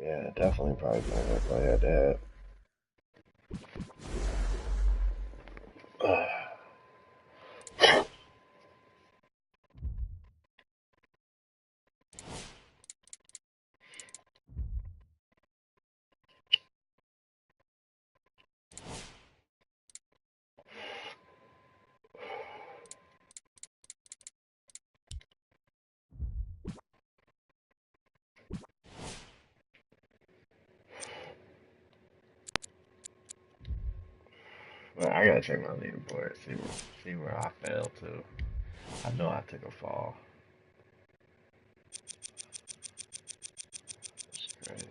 Yeah, definitely probably gonna play at that. But I gotta check my leaderboard, see where I fell to. I know I took a fall. It's crazy.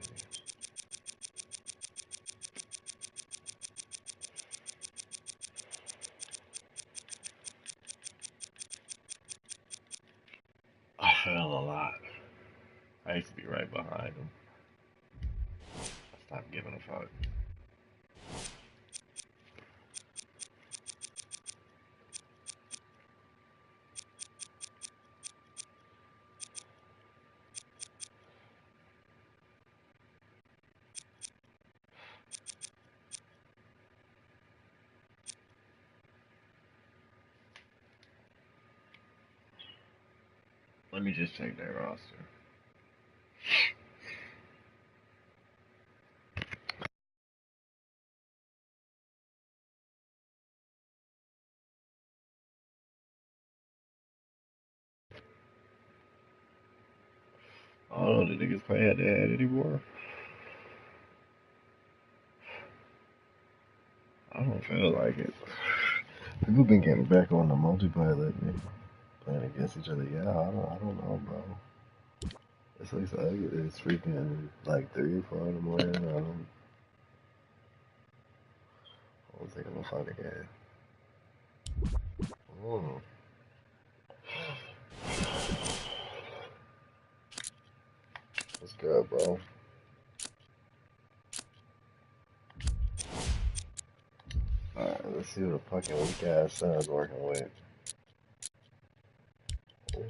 I fell a lot. I used to be right behind him. I stopped giving a fuck. Let me just check that roster. I don't know, the niggas play head to head anymore. I don't feel like it. People been getting back on the multiplayer lately, playing against each other. Yeah, I don't know, bro. It's like it's freaking like 3 or 4 in the morning. I don't think I'm gonna find a game. Mm. What's good, bro? Alright, let's see what the fucking weak ass son's working with. Ooh.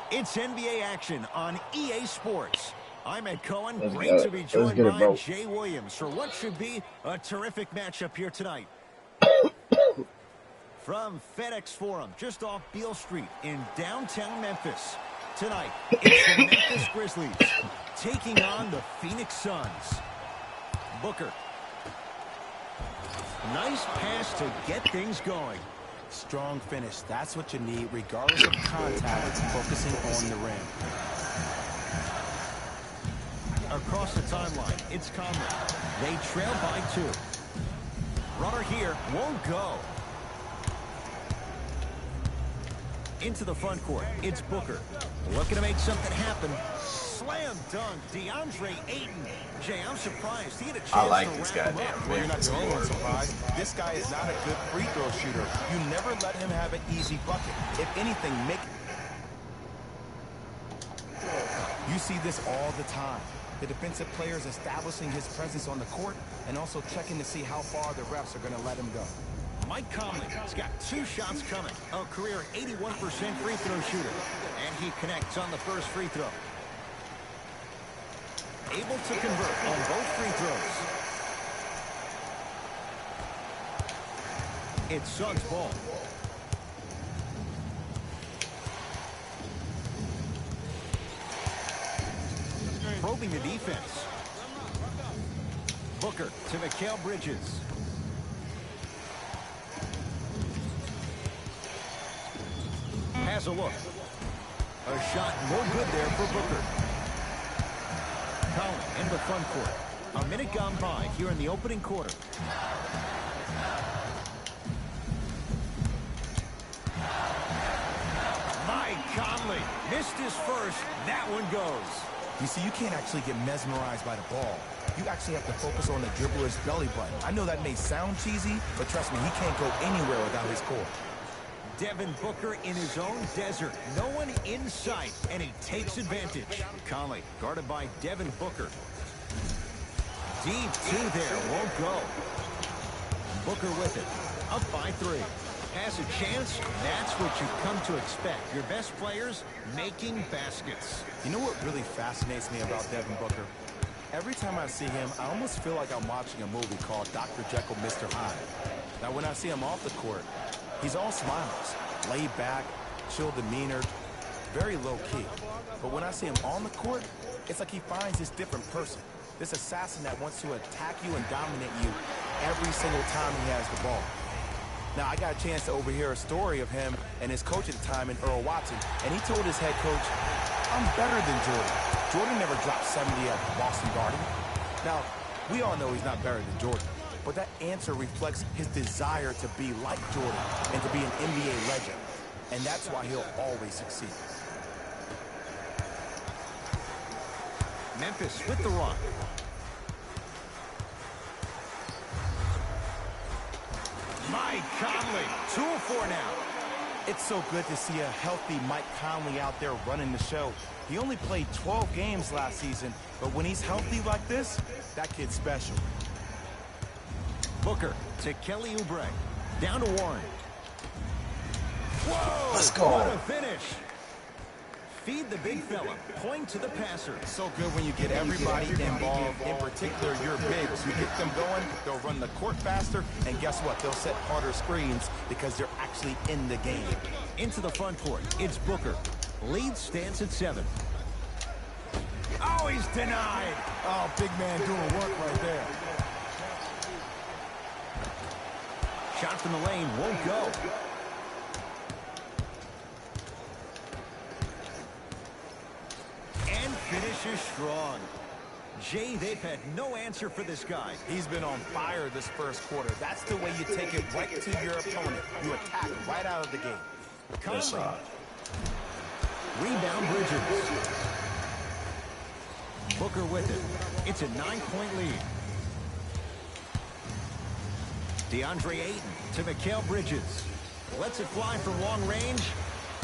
It's NBA action on EA Sports. I'm Ed Cohen. Let's Great get to it. be Let's joined get it, by bro. Jay Williams for what should be a terrific matchup here tonight. From FedEx Forum, just off Beale Street in downtown Memphis. Tonight, it's the Memphis Grizzlies taking on the Phoenix Suns. Booker. Nice pass to get things going. Strong finish. That's what you need, regardless of contact, focusing on the rim. Across the timeline, it's Conley. They trail by 2. Runner here won't go. Into the front court, it's Booker. Looking to make something happen. Slam dunk, DeAndre Ayton. Jay, I'm surprised. He had a chance I like to this wrap him goddamn up. Well, you're not the only one surprised. This guy is not a good free throw shooter. You never let him have an easy bucket. If anything, You see this all the time. The defensive players establishing his presence on the court and also checking to see how far the refs are going to let him go. Mike Conley has got 2 shots coming. A career 81% free throw shooter. And he connects on the first free throw. Able to convert on both free throws. It's Suns ball. Probing the defense. Booker to Mikal Bridges. Has a look. A shot no good there for Booker. Conley in the front court. A minute gone by here in the opening quarter. Mike Conley missed his first. That one goes. You see, you can't actually get mesmerized by the ball. You actually have to focus on the dribbler's belly button. I know that may sound cheesy, but trust me, he can't go anywhere without his core. Devin Booker in his own desert. No one in sight, and he takes advantage. Conley guarded by Devin Booker. Deep 2 there, won't go. Booker with it, up by 3. Has a chance, that's what you've come to expect. Your best players making baskets. You know what really fascinates me about Devin Booker? Every time I see him, I almost feel like I'm watching a movie called Dr. Jekyll, Mr. Hyde. Now, when I see him off the court, he's all smiles, laid back, chill demeanor, very low-key. But when I see him on the court, it's like he finds this different person, this assassin that wants to attack you and dominate you every single time he has the ball. Now, I got a chance to overhear a story of him and his coach at the time, Earl Watson, and he told his head coach, I'm better than Jordan. Jordan never dropped 70 at Boston Garden. Now, we all know he's not better than Jordan, but that answer reflects his desire to be like Jordan and to be an NBA legend, and that's why he'll always succeed. Memphis with the run. Mike Conley, 2 of 4 now. It's so good to see a healthy Mike Conley out there running the show. He only played 12 games last season, but when he's healthy like this, that kid's special. Booker to Kelly Oubre. Down to Warren. Whoa! Let's go. What a finish. Feed the big fella. Point to the passer. So good when you get everybody involved, in particular your bigs. You get them going, they'll run the court faster, and guess what? They'll set harder screens because they're actually in the game. Into the front court, it's Booker. Lead stands at 7. Oh, he's denied. Oh, big man doing work right there. Shot from the lane won't go. And finishes strong. Jay, they've had no answer for this guy. He's been on fire this first quarter. That's the way you take it right to your opponent. You attack right out of the game. Conley. Rebound Bridges. Booker with it. It's a 9-point lead. DeAndre Ayton to Mikal Bridges. Lets it fly from long range.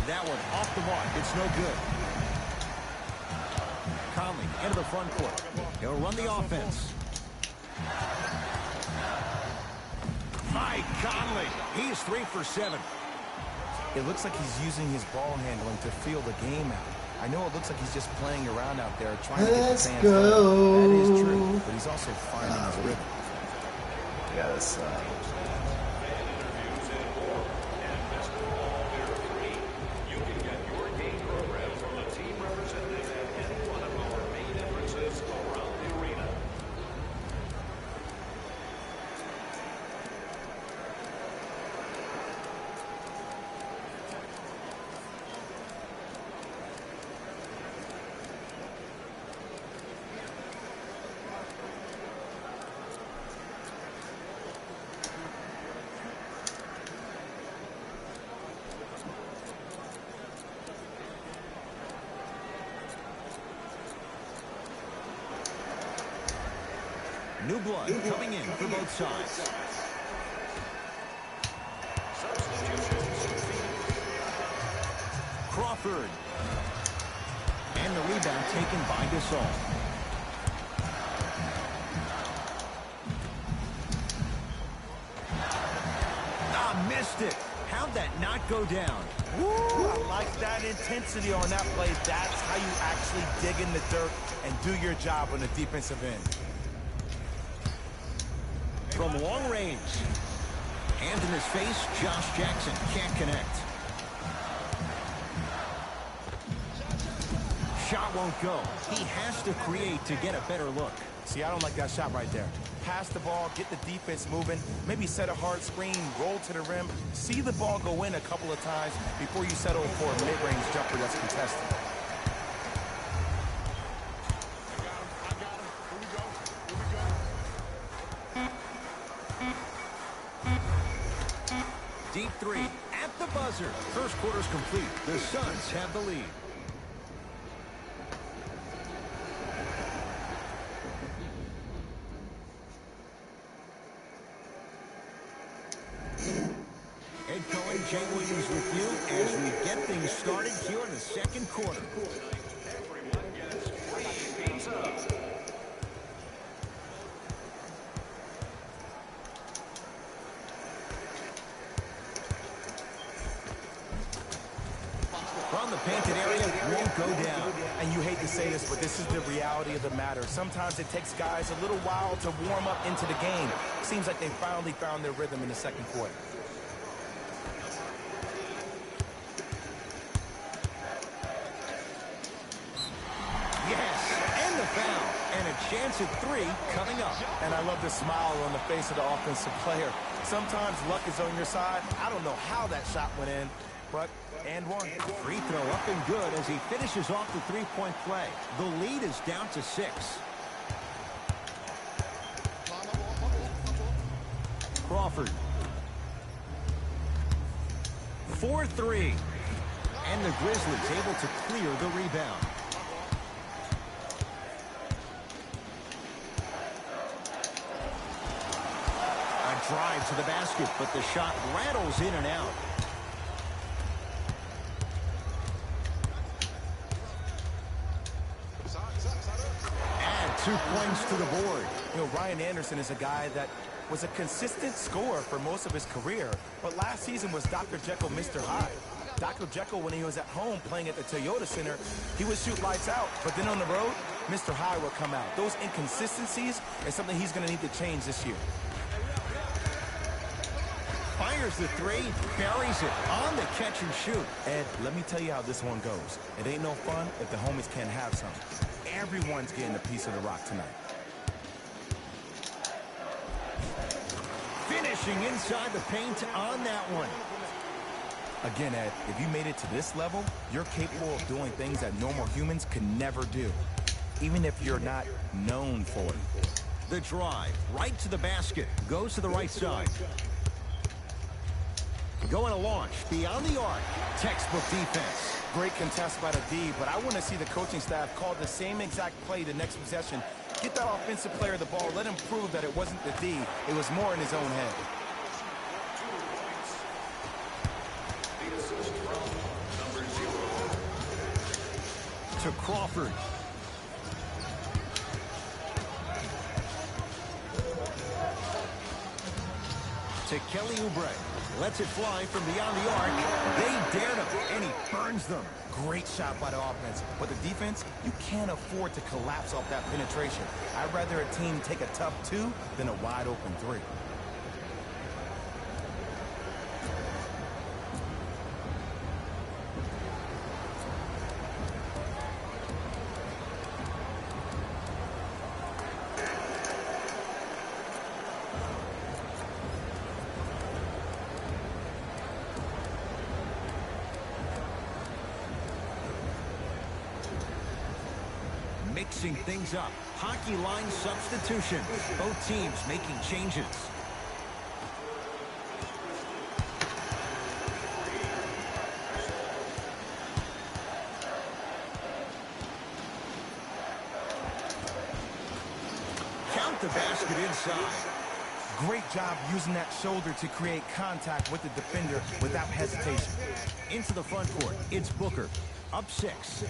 That one off the mark. It's no good. Conley into the front court. He'll run the offense. Mike Conley. He's 3 for 7. It looks like he's using his ball handling to feel the game out. I know it looks like he's just playing around out there trying to get the fans going. That is true, but he's also finding his rhythm. Yeah, that's New blood coming in for both sides. Crawford. And the rebound taken by Gasol. Missed it. How'd that not go down? Woo! I like that intensity on that play. That's how you actually dig in the dirt and do your job on the defensive end. From long range. Hand in his face, Josh Jackson can't connect. Shot won't go. He has to create to get a better look. See, I don't like that shot right there. Pass the ball, get the defense moving, maybe set a hard screen, roll to the rim, see the ball go in a couple of times before you settle for a mid-range jumper that's contested. Deep three at the buzzer. First quarter's complete. The Suns have the lead. Ed Cohen, Jay Williams with you as we get things started here in the second quarter. From the painted area, won't go down. And you hate to say this, but this is the reality of the matter. Sometimes it takes guys a little while to warm up into the game. Seems like they finally found their rhythm in the second quarter. And a chance at three coming up. And I love the smile on the face of the offensive player. Sometimes luck is on your side. I don't know how that shot went in, but and one. Free throw up and good as he finishes off the three-point play. The lead is down to 6. Crawford. 4-3. And the Grizzlies able to clear the rebound. Drive to the basket, but the shot rattles in and out. And 2 points to the board. You know, Ryan Anderson is a guy that was a consistent scorer for most of his career, but last season was Dr. Jekyll, Mr. Hyde. Dr. Jekyll, when he was at home playing at the Toyota Center, he would shoot lights out, but then on the road, Mr. Hyde would come out. Those inconsistencies is something he's going to need to change this year. Fires the three, buries it on the catch and shoot. Ed, let me tell you how this one goes. It ain't no fun if the homies can't have some. Everyone's getting a piece of the rock tonight. Finishing inside the paint on that one. Again, Ed, if you made it to this level, you're capable of doing things that normal humans can never do, even if you're not known for it. The drive, right to the basket, goes to the right side. Going to launch beyond the arc. Textbook defense. Great contest by the D, but I want to see the coaching staff call the same exact play the next possession. Get that offensive player the ball. Let him prove that it wasn't the D. It was more in his own head. To Crawford. To Kelly Oubre. Lets it fly from beyond the arc. They dared him, and he burns them. Great shot by the offense. But the defense, you can't afford to collapse off that penetration. I'd rather a team take a tough 2 than a wide open 3. Mixing things up. Hockey line substitution. Both teams making changes. Count the basket inside. Great job using that shoulder to create contact with the defender without hesitation. Into the front court, it's Booker. Up 6.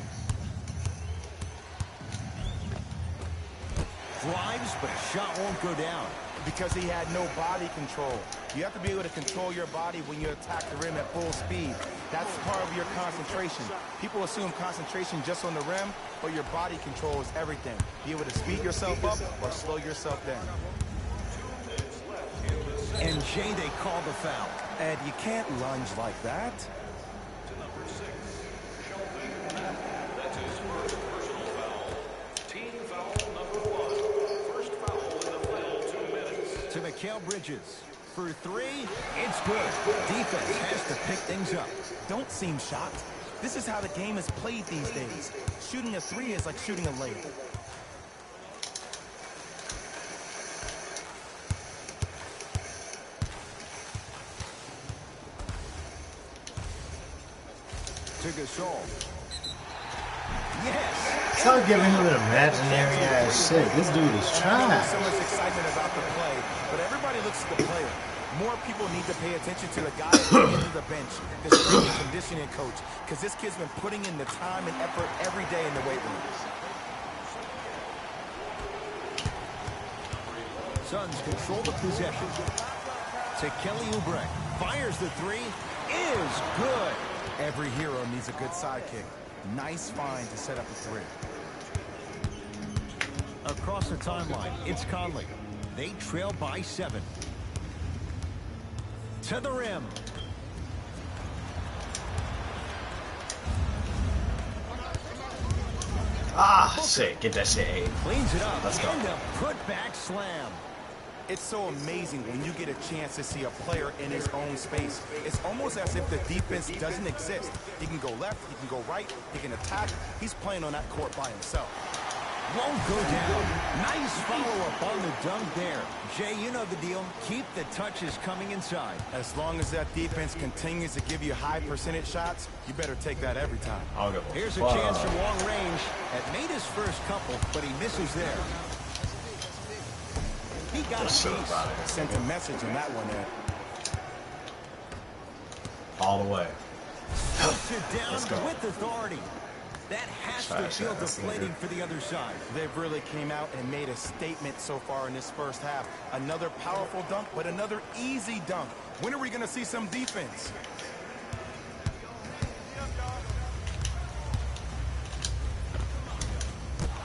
Drives, but a shot won't go down. Because he had no body control. You have to be able to control your body when you attack the rim at full speed. That's part of your concentration. People assume concentration just on the rim, but your body control is everything. Be able to speed yourself up or slow yourself down. And Jay, they call the foul. Ed, you can't lunge like that. That's his first personal foul. Team foul number 1. First foul in the final 2 minutes. To Mikal Bridges. For 3, it's good. Defense has to pick things up. Don't seem shocked. This is how the game is played these days. Shooting a 3 is like shooting a layup. To Gasol. Yes! Stop giving him an imaginary ass shit. This dude is There's trash. so much excitement about the play, but everybody looks at the player. More people need to pay attention to the guy at the end of the bench, the strength and conditioning coach, because this kid's been putting in the time and effort every day in the weight room. Suns control the possession. To Kelly Oubre. Fires the 3. Is good. Every hero needs a good sidekick. Nice find to set up a 3. Across the timeline, it's Conley. They trail by 7. To the rim. Ah, shit. Get that shit. Cleans it up. Let's go. And a put-back slam. It's so amazing when you get a chance to see a player in his own space. It's almost as if the defense doesn't exist. He can go left, he can go right, he can attack. He's playing on that court by himself. Won't go down. Nice follow-up on the dunk there. Jay, you know the deal. Keep the touches coming inside. As long as that defense continues to give you high percentage shots, you better take that every time. I'll go. Here's a chance from long range. Had made his first couple, but he misses there. He got a piece. Sent a message on that one there. All the way. Puts it down Let's go. with authority. That has to feel deflating for the other side. They've really came out and made a statement so far in this first half. Another powerful dunk, but another easy dunk. When are we going to see some defense?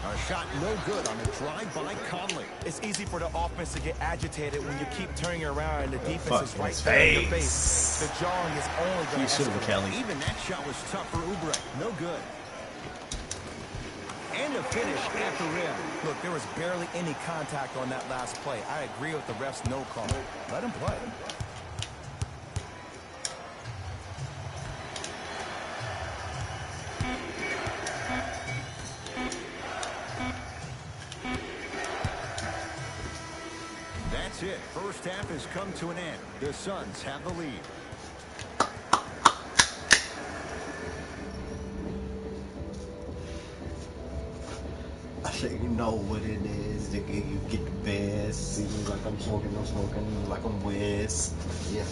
A shot no good on a drive by Conley. It's easy for the offense to get agitated when you keep turning around and the defense is right his there in your face. face. The jawing is only going to escalate. Kelly. Even that shot was tough for Oubre. No good. And a finish at the rim. Look, there was barely any contact on that last play. I agree with the ref's no call. Let him play. That's it. First half has come to an end. The Suns have the lead. I say you know what it is, nigga. You get the best. Seems like I'm smoking like I'm West. Yeah,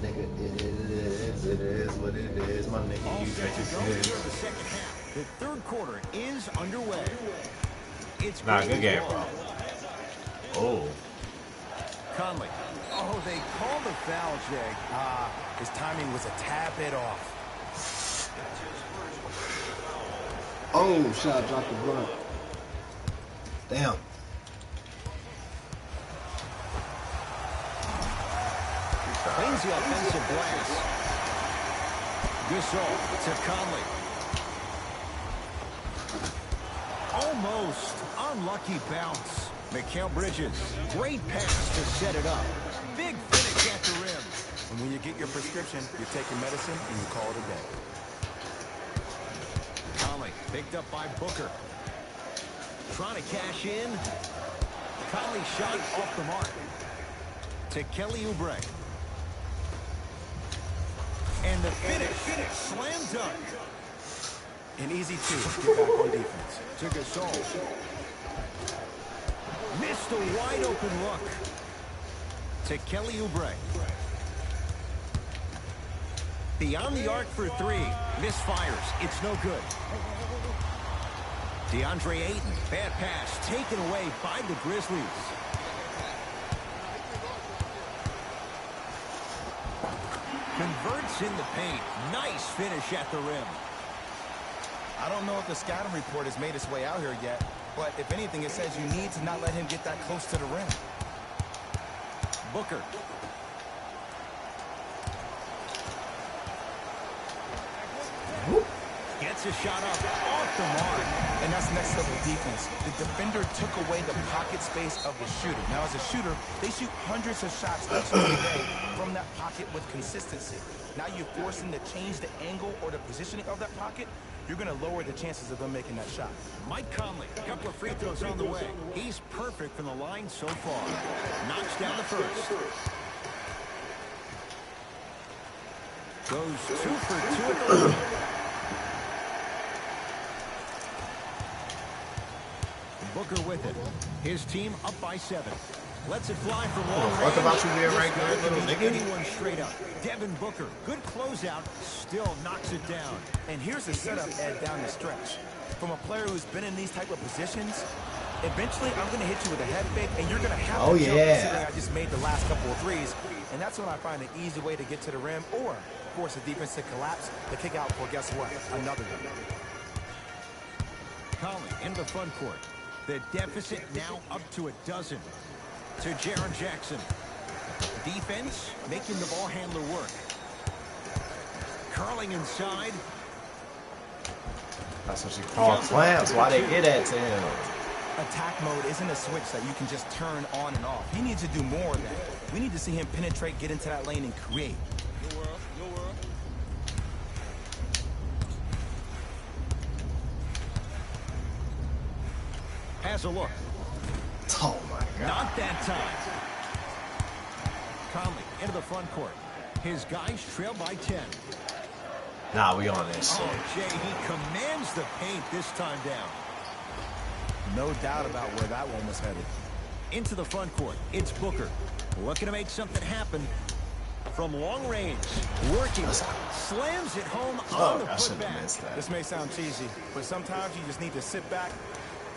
nigga, it is what it is. My nigga, All you set got to go your here in the best. second half. The third quarter is underway. It's Nah, good game, bro. Oh. Conley. Oh, they call the foul, Jay. His timing was a tad bit off. Oh, shot dropped the blunt. Damn. Cleans the offensive glass. Gasol to Conley. Almost unlucky bounce. Mikal Bridges. Great pass to set it up. Big finish at the rim. And when you get your prescription, you take your medicine and you call it a day. Conley picked up by Booker. Trying to cash in. Conley shot off the mark. To Kelly Oubre. And the finish. Slam dunk. An easy two. Get back on defense. To Gasol. Missed a wide open look. To Kelly Oubre. Beyond the arc for three. Misfires. It's no good. DeAndre Ayton. Bad pass. Taken away by the Grizzlies. Converts in the paint. Nice finish at the rim. I don't know if the scouting report has made its way out here yet, but if anything, it says you need to not let him get that close to the rim. Booker. Gets a shot up off the mark. And that's next level defense. The defender took away the pocket space of the shooter. Now, as a shooter, they shoot hundreds of shots each and every day from that pocket with consistency. Now you force them to change the angle or the positioning of that pocket, you're going to lower the chances of them making that shot. Mike Conley, a couple of free throws on the way. He's perfect from the line so far. Knocks down the first. Goes 2 for 2 at the line. Booker with it. His team up by 7. Lets it fly from long range. What about you being right there, little nigga? Anyone straight up. Devin Booker, good closeout, still knocks it down. And here's the setup, Ed, down the stretch. From a player who's been in these type of positions, eventually I'm going to hit you with a head fake, and you're going to have to jump considering I just made the last couple of threes. And that's when I find an easy way to get to the rim or force the defense to collapse to kick out for, guess what, another one. Conley in the front court. The deficit now up to 12. To Jaren Jackson. Defense making the ball handler work. Curling inside. That's what you call clamps. Why they get at to him? Attack mode isn't a switch that you can just turn on and off. He needs to do more of that. We need to see him penetrate, get into that lane, and create. Has a look. Oh my God. Not that time. Conley into the front court. His guys trail by 10. Nah, we on this shit. Oh, Jay, he commands the paint this time down. No doubt about where that one was headed. Into the front court. It's Booker. Looking to make something happen. From long range. Working. Slams it home on the I shouldn't have putback. missed that. This may sound cheesy, but sometimes you just need to sit back,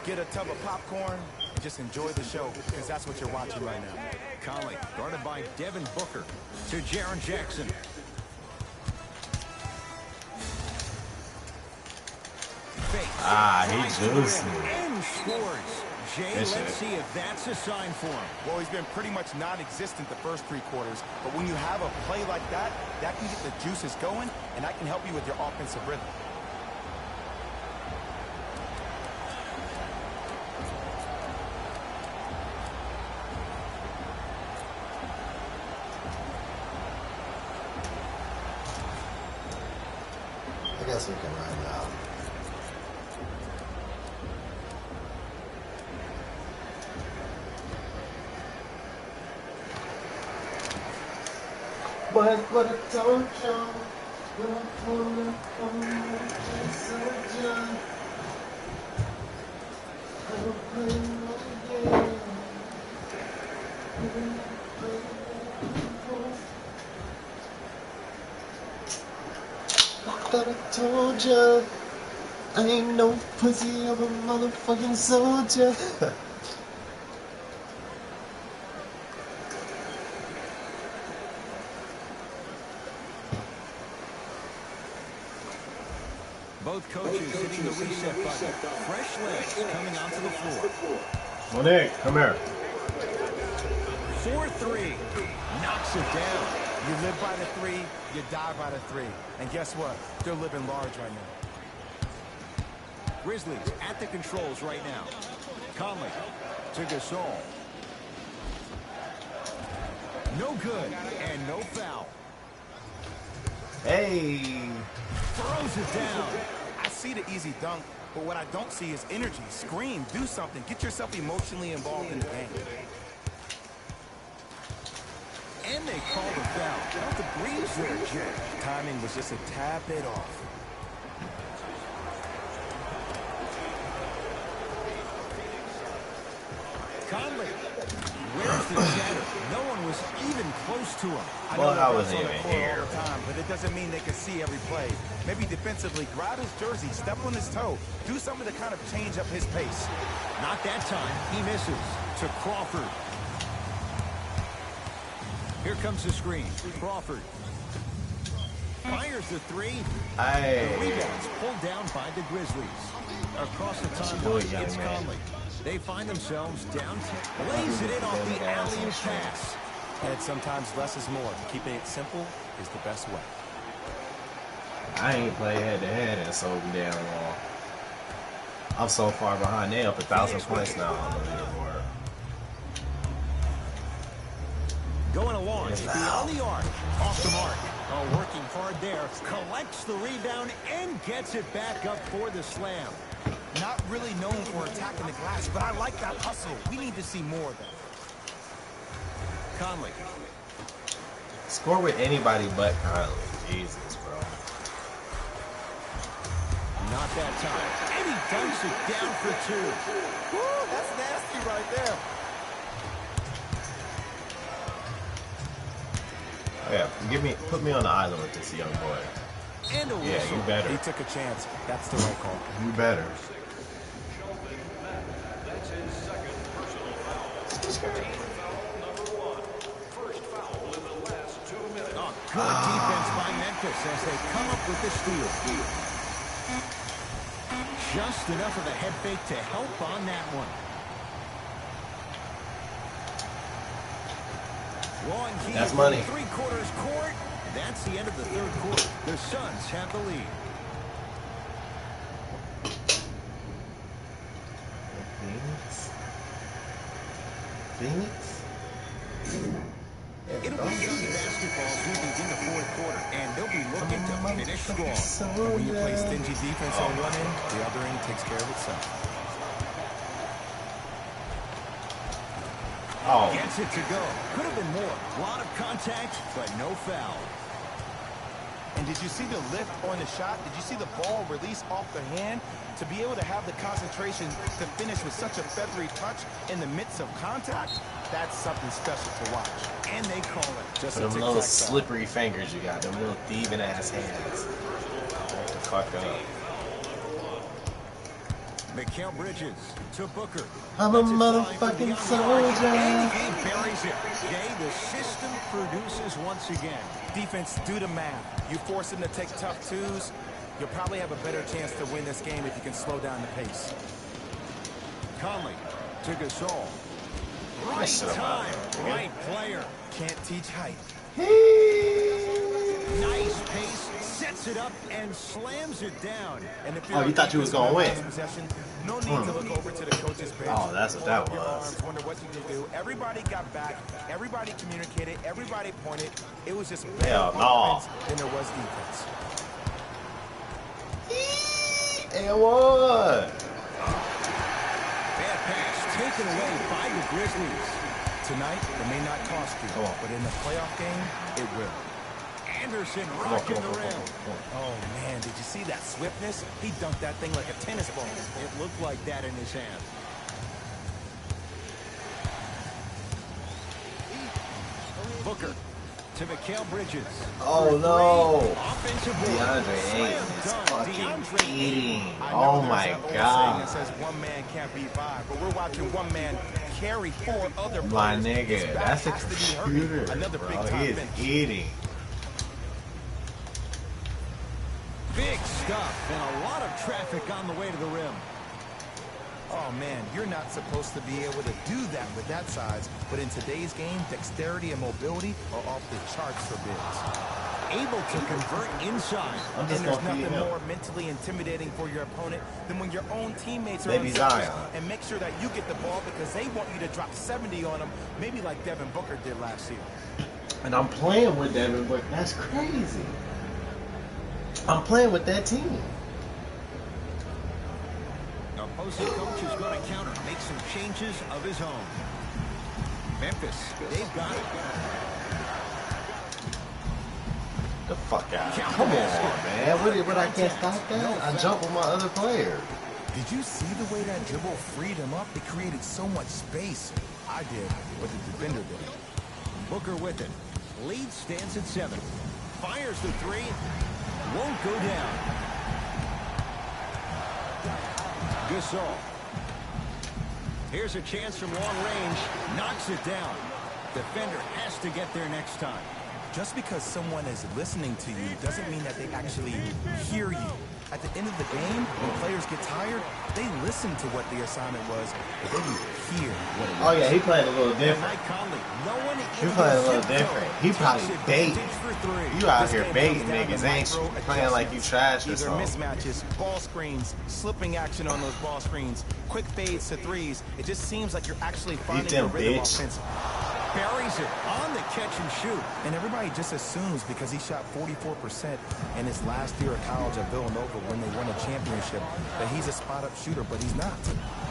get a tub of popcorn, and just enjoy the show, because that's what you're watching right now. Conley guarded by Devin Booker. To Jaren Jackson. He juicy. And scores. Jay, let's see if that's a sign for him. Well, he's been pretty much non-existent the first 3 quarters, but when you have a play like that, that can get the juices going, and that can help you with your offensive rhythm. I guess we can run now. What I told you, when I pulled up on you, soldier, I will play no game. I thought I told ya, I ain't no pussy, I'm a motherfucking soldier. Both coaches hitting the reset button. Fresh legs coming onto the floor. Monique, come here. 4-3. Knocks it down. You live by the 3, you die by the 3. And guess what? They're living large right now. Grizzlies at the controls right now. Conley to Gasol. No good and no foul. Hey. Throws it down. I see the easy dunk, but what I don't see is energy. Scream, do something. Get yourself emotionally involved in the game. And they call the foul. Not the breeze there, Jay. Timing was just a tad bit off. Conley to shatter. No one was even close to him. I Well, know I they're wasn't on the even court here. all the time, but it doesn't mean they can see every play. Maybe defensively, grab his jersey, step on his toe, do something to kind of change up his pace. Not that time. He misses to Crawford. Here comes the screen. Crawford fires the three. The Hey. rebound's pulled down by the Grizzlies. Across the do it, timeline, young it's man. Conley. They find themselves down 10. Lays it in off the alley-oop pass. And sometimes less is more. Keeping it simple is the best way. I ain't played head-to-head in so damn long. I'm so far behind. They up 1,000 points now on the leaderboard. Going along, Yes, beyond the arc, off the mark. Oh, working hard there, collects the rebound and gets it back up for the slam. Not really known for attacking the glass, but I like that hustle. We need to see more of that. Conley. Score with anybody but Conley. Jesus, bro. Not that time. And he dunks it down for two. Woo, that's nasty right there. Oh, yeah, put me on the island with this young boy. And a Yeah, whistle. you better. He took a chance. That's the right call. You better. That's his second personal foul. Team foul number 1. First foul in the last 2 minutes. Oh, good defense by Memphis as they come up with the steal. Just enough of a head fake to help on that one. Long heat That's in money. Three-quarters court. That's the end of the third quarter. The Suns have the lead. Phoenix? It'll be Suns basketball as we begin the fourth quarter, and they'll be looking to finish strong. And when you play stingy defense on one end, the other end takes care of itself. Oh, Gets it to go. Could have been more. A lot of contact, but no foul. And did you see the lift on the shot? Did you see the ball release off the hand? To be able to have the concentration to finish with such a feathery touch in the midst of contact, that's something special to watch. And they call it. Just a them tic-tac little toe. slippery fingers you got. Them little thieving ass hands. What the fuck up? Mikal Bridges to Booker. I'm a Lets it fly for motherfucking beyond the arc, soldier. And he buries it. Jay, the system produces once again. Defense, do the math. You force them to take tough twos, you'll probably have a better chance to win this game if you can slow down the pace. Conley to Gasol. Right Nice shot. time, right player. Can't teach height. Nice pace, sets it up and slams it down. And if Oh, you're you on thought you was defense gonna on win. last possession, no need to look over to the coach's bench. Oh, that's what Fold that up your was. arms, wonder what you can do. Everybody got back. Everybody communicated. Everybody pointed. It was just better Hell no. offense than there was defense. And what? Bad pass taken away by the Grizzlies. Tonight, it may not cost you, Come on. but in the playoff game, it will. Anderson Come on, rocking come on, the come on, rim. come on. Oh, man, did you see that swiftness? He dunked that thing like a tennis ball. It looked like that in his hand. Booker to Mikal Bridges. Oh no! Offensive board. DeAndre Slam Ayton is dunk. fucking DeAndre eating. I know Oh there's my that old saying god. that says one man can't beat five, but we're watching one man carry four other My players. His nigga, back that's a has to be hurting. computer, Another bro. big He time is finish. eating. Big stuff and a lot of traffic on the way to the rim. Oh man, you're not supposed to be able to do that with that size, but in today's game, dexterity and mobility are off the charts for bigs. Able to convert inside. I'm just And there's gonna feed nothing him. more mentally intimidating for your opponent than when your own teammates are Baby unselfish Zion. and make sure that you get the ball because they want you to drop 70 on them, maybe like Devin Booker did last year. And I'm playing with Devin Booker. That's crazy. I'm playing with that team. Opposing coach is going to counter, make some changes of his own. Memphis, they've got it. The fuck out. Come on, man. What I can't stop that? I jump with my other player. Did you see the way that dribble freed him up? It created so much space. I did what the defender did. Booker with it. Lead stands at 7. Fires the 3. Won't go down. Gasol. Here's a chance from long range. Knocks it down. Defender has to get there next time. Just because someone is listening to you doesn't mean that they actually hear you. At the end of the game, when players get tired, they listen to what the assignment was, but they didn't hear what it was. Oh yeah, he played a little different. Mike Conley, no one He played a little different. He probably baiting. You out here baiting niggas, ain't you? Playing like you trash or Either something. mismatches, ball screens, slipping action on those ball screens, quick fades to threes. It just seems like you're actually finding your them, rhythm bitch. offensively. buries it on the catch and shoot. And everybody just assumes because he shot 44% in his last year of college at Villanova when they won a championship that he's a spot-up shooter, but he's not.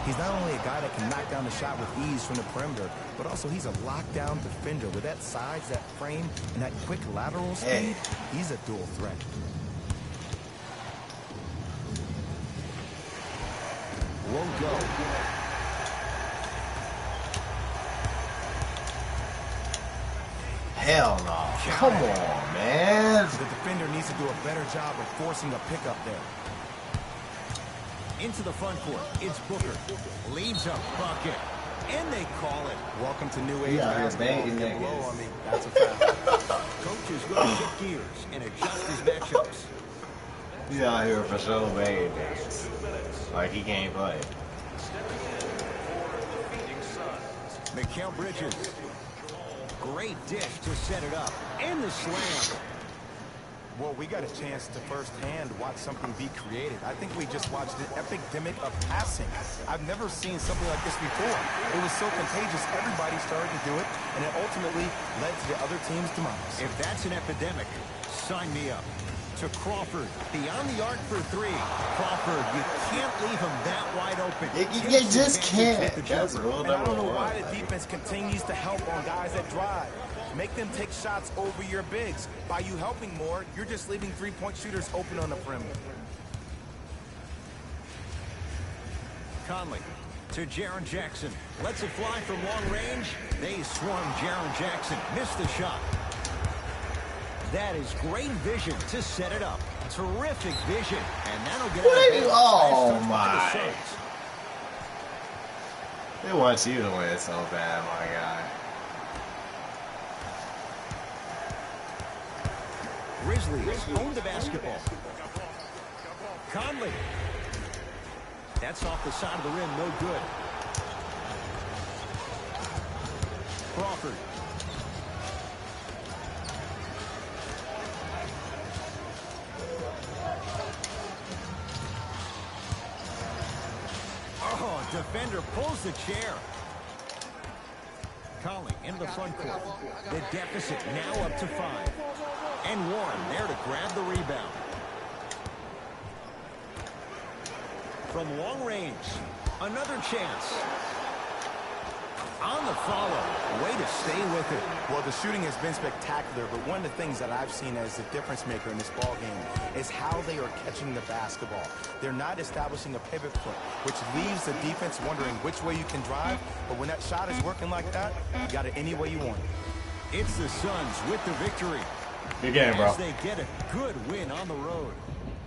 He's not only a guy that can knock down the shot with ease from the perimeter, but also he's a lockdown defender. With that size, that frame, and that quick lateral speed, he's a dual threat. Won't go. Hell no. Come on, man. The defender needs to do a better job of forcing a pickup there. Into the front court. It's Booker. Leaves a bucket. And they call it. Welcome to new age out here basketball. banging Get niggas. below on me. That's a foul. Coach is going to shift gears and adjust his matchups. He's out here for sure banging niggas. Like he can't play. Mikal Bridges. Great dish to set it up. And the slam. Well, we got a chance to firsthand watch something be created. I think we just watched an epidemic of passing. I've never seen something like this before. It was so contagious, everybody started to do it, and it ultimately led to the other team's demise. If that's an epidemic, sign me up. To Crawford, beyond the arc for three. Crawford, you can't leave him that wide open. You just can't. With the That's jumper. rule And I don't number know why one. the defense continues to help on guys that drive. Make them take shots over your bigs. By you helping more, you're just leaving three-point shooters open on the perimeter. Conley to Jaren Jackson. Lets it fly from long range. They swarm Jaren Jackson. Missed the shot. That is great vision to set it up. Terrific vision. And that'll get What are you? out Oh of my. bounds. They want you to win so bad, my guy. Grizzlies own the basketball. Conley. That's off the side of the rim. No good. Crawford. Oh, defender pulls the chair. Conley into the front court. The deficit now up to 5. And Warren there to grab the rebound. From long range, another chance. On the follow, way to stay with it. Well, the shooting has been spectacular, but one of the things that I've seen as the difference maker in this ball game is how they are catching the basketball. They're not establishing a pivot foot, which leaves the defense wondering which way you can drive, but when that shot is working like that, you got it any way you want it. It's the Suns with the victory. Good game, bro. As they get a good win on the road.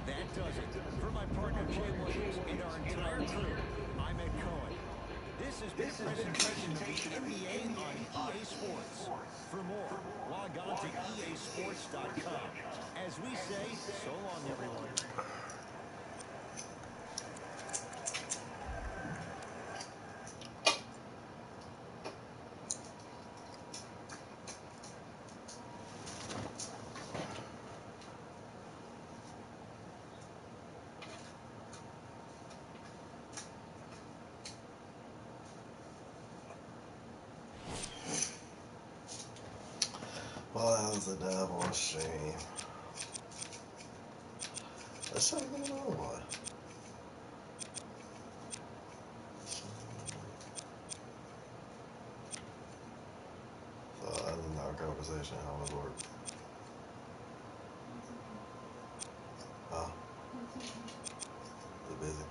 That does it. For my partner, Jay Williams, and our entire crew, I'm Ed Cohen. This has been a presentation of the NBA on EA Sports. For more, log on to easports.com. As we say, so long, everyone. Well, that was a dub on stream. Let's try to get another one. So, other than our conversation, how was work? Oh. Is it busy?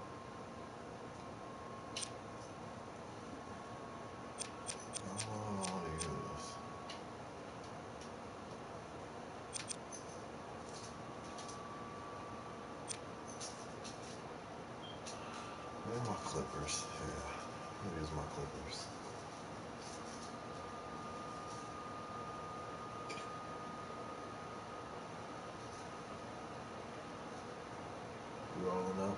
my Clippers? Yeah. Here's my Clippers. You rolling up?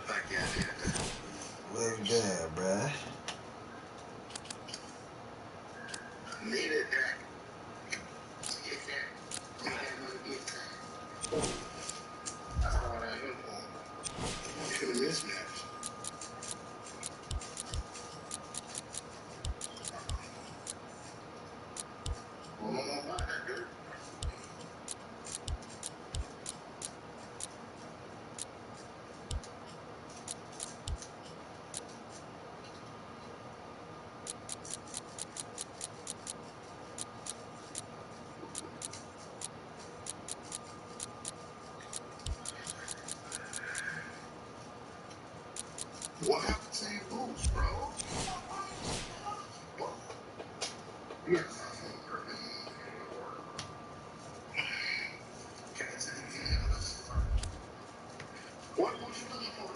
Fuck yeah. Well done, bruh. Needed that. Get that. I had no get that. That's all I knew for. To the mismatch. Well, no more about that dirt. What happened to your boots, bro? Yes. What was you looking for?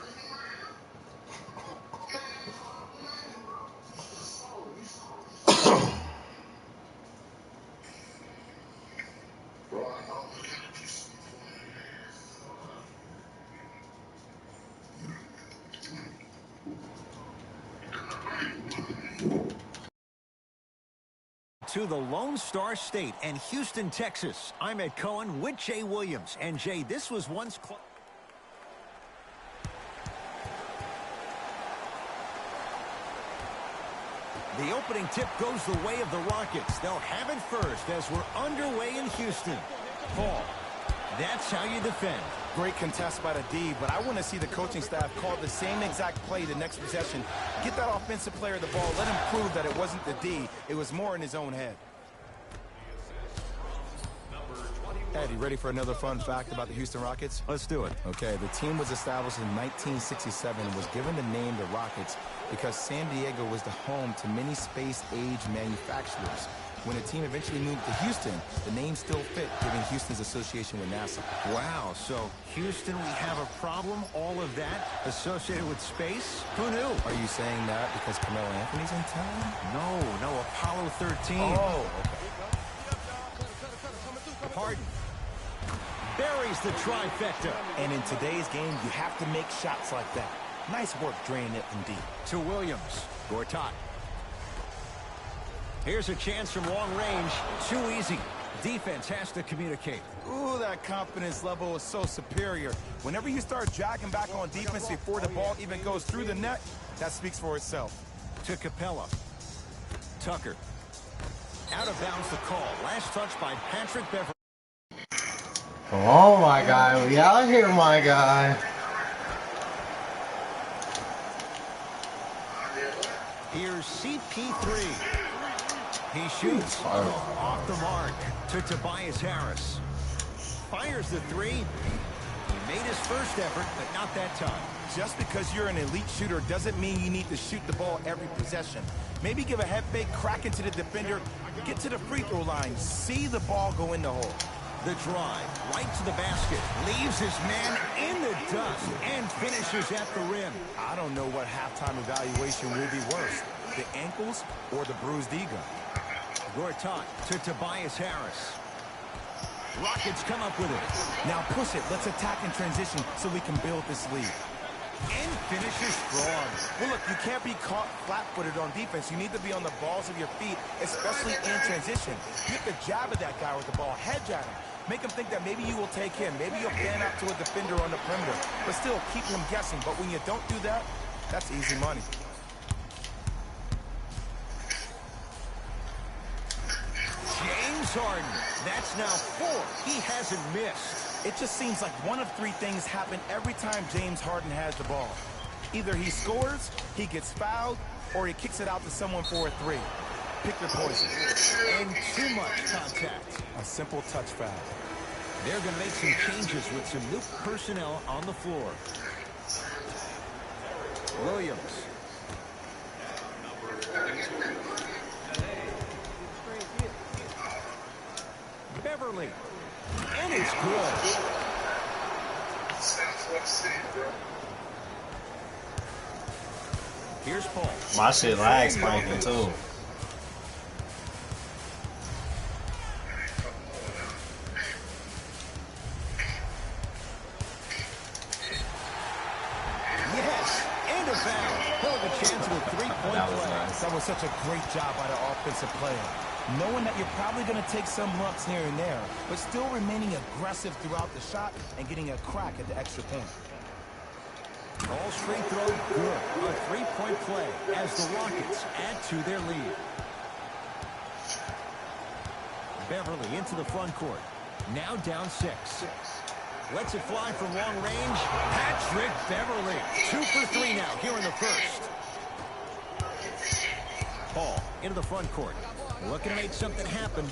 Bro, I know. To the Lone Star State and Houston, Texas. I'm Ed Cohen with Jay Williams. And Jay, this was once close. The opening tip goes the way of the Rockets. They'll have it first as we're underway in Houston. Paul, that's how you defend. Great contest by the D, but I want to see the coaching staff call the same exact play the next possession. Get that offensive player the ball. Let him prove that it wasn't the D. It was more in his own head. Ed, you ready for another fun fact about the Houston Rockets? Let's do it. Okay, the team was established in 1967 and was given the name the Rockets because San Diego was the home to many space-age manufacturers. When the team eventually moved to Houston, the name still fit, giving Houston's association with NASA. Wow, so Houston, we have a problem? All of that associated with space? Who knew? Are you saying that because Carmelo Anthony's in town? No, Apollo 13. Oh, okay. Harden buries the trifecta. And in today's game, you have to make shots like that. Nice work draining it from deep. To Williams. Gortat. Here's a chance from long range. Too easy. Defense has to communicate. Ooh, that confidence level is so superior. Whenever you start jogging back on defense before the ball even goes through the net, that speaks for itself. To Capella. Tucker. Out of bounds the call. Last touch by Patrick Beverly. Oh my God, we out here, my guy. Here's CP3. He shoots off the mark to Tobias Harris. Fires the three. He made his first effort, but not that time. Just because you're an elite shooter doesn't mean you need to shoot the ball every possession. Maybe give a head fake, crack into the defender, get to the free throw line, see the ball go in the hole. The drive, right to the basket, leaves his man in the dust, and finishes at the rim. I don't know what halftime evaluation will be worse, the ankles or the bruised ego. Gortat to Tobias Harris. Rockets come up with it. Now push it. Let's attack in transition so we can build this lead. And finishes strong. Well, look, you can't be caught flat-footed on defense. You need to be on the balls of your feet, especially in transition. You have to jab at that guy with the ball, hedge at him. Make him think that maybe you will take him. Maybe you'll fan out to a defender on the perimeter. But still, keep him guessing. But when you don't do that, that's easy money. James Harden. That's now 4. He hasn't missed. It just seems like one of 3 things happen every time James Harden has the ball. Either he scores, he gets fouled, or he kicks it out to someone for a 3. Pick your poison. And too much contact. A simple touch foul. They're going to make some changes with some new personnel on the floor. Williams. Beverly. And it's good. Here's Paul. My shit lag spiking too. Yes, and a foul. Hell of a chance of a three-point That was play. nice. That was such a great job by the offensive player. Knowing that you're probably going to take some lumps here and there, but still remaining aggressive throughout the shot and getting a crack at the extra point. Paul's free throw, good. A three-point play as the Rockets add to their lead. Beverly into the front court. Now down 6. Lets it fly from long range. Patrick Beverly. 2 for 3 now here in the first. Paul into the front court. Looking to make something happen.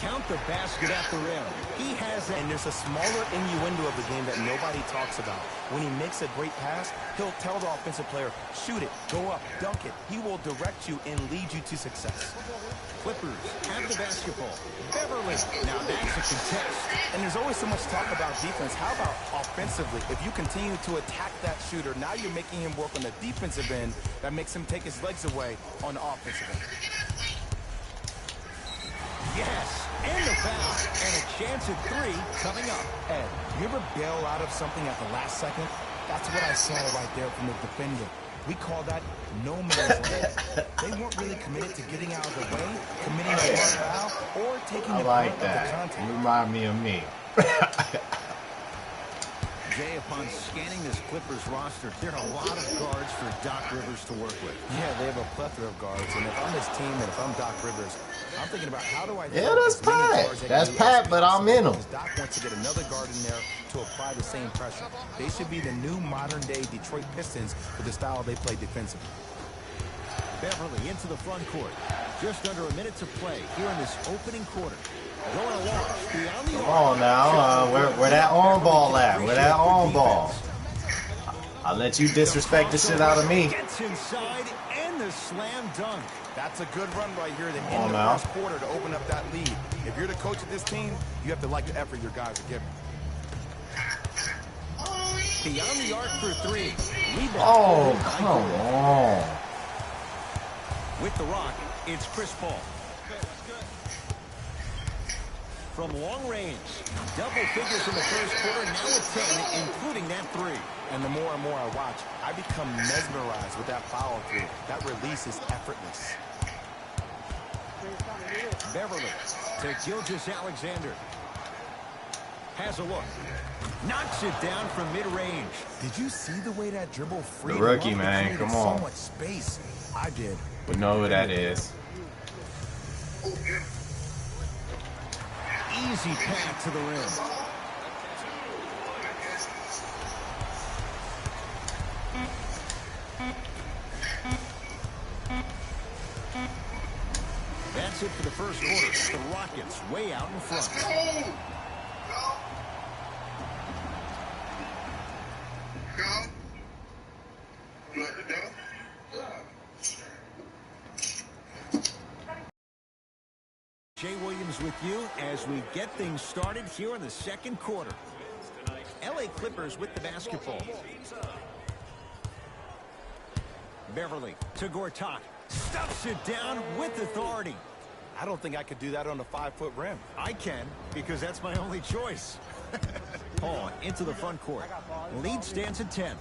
Count the basket at the rim. He has that. And there's a smaller innuendo of the game that nobody talks about. When he makes a great pass, he'll tell the offensive player, shoot it, go up, dunk it. He will direct you and lead you to success. Clippers have the basketball. Beverly. Now that's a contest. And there's always so much talk about defense. How about offensively? If you continue to attack that shooter, now you're making him work on the defensive end. That makes him take his legs away on the offensive end. Yes, and the foul. And a chance at 3 coming up. Ed, you ever bail out of something at the last second? That's what I saw right there from the defender. We call that no man's land. They weren't really committed to getting out of the way, committing a hard foul, or taking the I like brunt of the that. contact. Remind me of me. Jay, upon scanning this Clippers roster, there are a lot of guards for Doc Rivers to work with. Yeah, they have a plethora of guards, and if I'm his team and if I'm Doc Rivers, I'm thinking about how do I Yeah, throw that's as many Pat. guards at That's you Pat, as but I'm in 'em. because Doc wants to get another guard in there to apply the same pressure. They should be the new modern-day Detroit Pistons with the style they play defensively. Beverly into the front court. Just under a minute to play here in this opening quarter. Going along beyond the Come on now, where that arm ball at? Where that arm ball? I'll let you disrespect the shit out of me. Gets inside and the slam dunk. That's a good run right here at the Come end on of the now. first quarter to open up that lead. If you're the coach of this team, you have to like the effort your guys are giving. Beyond the arc for 3. Rebound. Oh, come on. With the rock, it's Chris Paul. From long range, double figures in the first quarter, now at 10, including that 3. And the more and more I watch, I become mesmerized with that follow-through. That release is effortless. Beverly to Gilgeous-Alexander. Has a look. Knocks it down from mid-range. Did you see the way that dribble freed The rookie, him up? It man, created come so on. much space. I did. We know who that is. Easy path to the rim. That's it for the first quarter. The Rockets way out in front. Jay Williams with you as we get things started here in the second quarter. LA Clippers with the basketball. Beverly to Gortat. Stuffs it down with authority. I don't think I could do that on a 5-foot rim. I can, because that's my only choice. Paul into the front court. Lead stands at 10.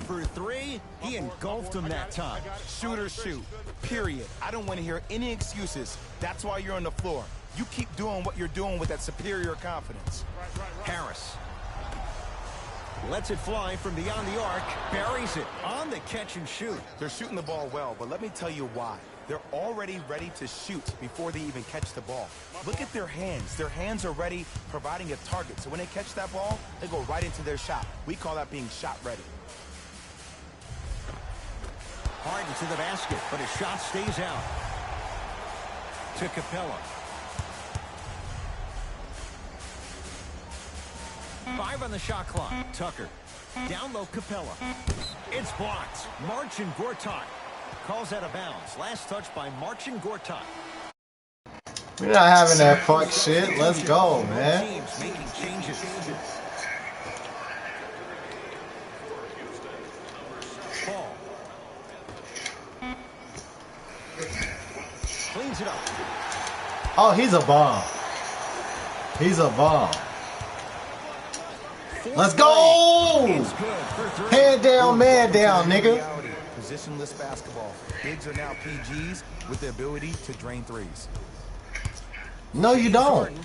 For 3, he engulfed him that time. Shoot or shoot, period. I don't want to hear any excuses. That's why you're on the floor. You keep doing what you're doing with that superior confidence. Harris lets it fly from beyond the arc. Buries it on the catch and shoot. They're shooting the ball well, but let me tell you why. They're already ready to shoot before they even catch the ball. Look at their hands. Their hands are ready, providing a target. So when they catch that ball, they go right into their shot. We call that being shot ready. Harden to the basket, but his shot stays out. To Capella. 5 on the shot clock. Tucker. Down low, Capella. It's blocked. Marcin Gortat calls out of bounds. Last touch by Marcin Gortat. We're not having that fuck shit. Let's go, man. Teams making changes. Cleans it up. Oh, he's a bomb. He's a bomb. Let's go! It's good for 3. Head down, man down, nigga. Reality. Positionless basketball. Bigs are now PGs with the ability to drain threes. No, you don't.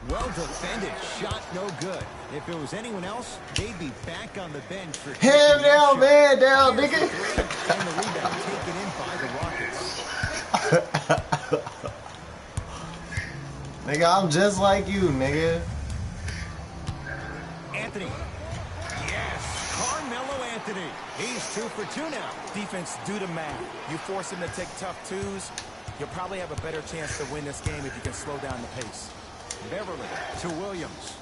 Well defended. Shot no good. If it was anyone else, they'd be back on the bench for Head down, man down, nigga. And the rebound taken in by the Rockets. Nigga, I'm just like you, nigga. Anthony. Yes. Carmelo Anthony. He's 2 for 2 now. Defense, do the math. You force him to take tough twos, you'll probably have a better chance to win this game if you can slow down the pace. Beverly to Williams.